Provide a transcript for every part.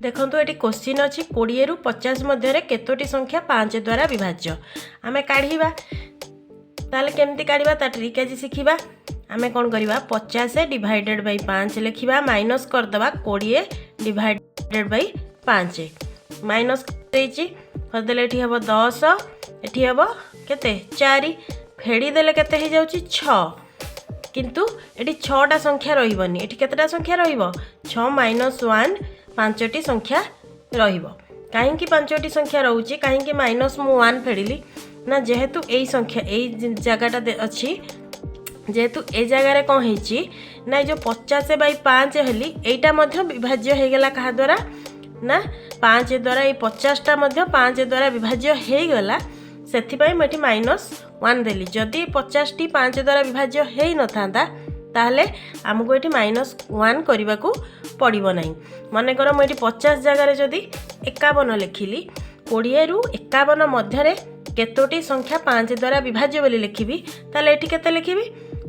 देखो ये क्वेश्चन अच्छी 20 रु 50 मध्य केतोटी संख्या 5 द्वारा विभाज्य आम काढ़ा ताले केमती काढ़ा ता ट्रिक आज शिखा आम कौन करवा 50 डिवाइडेड बाई 5 लिखा माइनस करदे 20 डिवाइडेड बाई 5 माइनस करदे ये हम 10 ये हम के 4 फेड़ीदे के जाऊँगी 6 किंतु ये 6टा संख्या रही केतेटा संख्या रहा 6 -1 5टी संख्या कहीं 5टी संख्या रोचे कहीं माइनस मु 1 फेड़िली ना जेहेतु यही संख्या यही जगटा अच्छी जेहेतु ए जगार कौन है ना जो 50 बाई 5 हेली एटा विभाज्य हो गला क्या द्वारा ना 5 द्वारा ये 50टा 5 द्वारा विभाज्य हो गला से मुझे -1 देली जदि 50टी 5 द्वारा विभाज्य हो न था ताहले आमको ये -1 करने को पड़ो ना मनकर मुझे 50 जगार जदि 51 लिखिली 20 रु 51 मध्य केतोटी संख्या 5 द्वारा विभाज्य बोली लिखी ताले एठी केते लिखी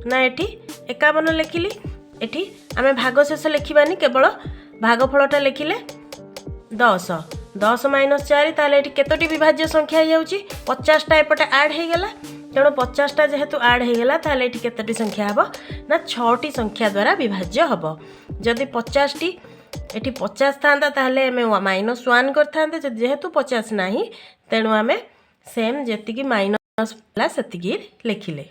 ना एठी 51 लिखिली एठी आमे भागशेष लिखिबानी केवल भागफलटा लिखिले 10 10 -4 ताले एठी केतोटी विभाज्य संख्या हो जाउची 50टा एपटे ऐड हो गला तेणु 50टा जेहेतु ऐड हो गला ताले एठी केतोटी संख्या हबो ना 6टी संख्या द्वारा विभाज्य हबो जदि 50टी एठी 50 था ताहले आमे -1 करथांते जेहेतु 50 नाही तेणु आमे सेम जेतिकी माइनस सेतिकी लिखिले।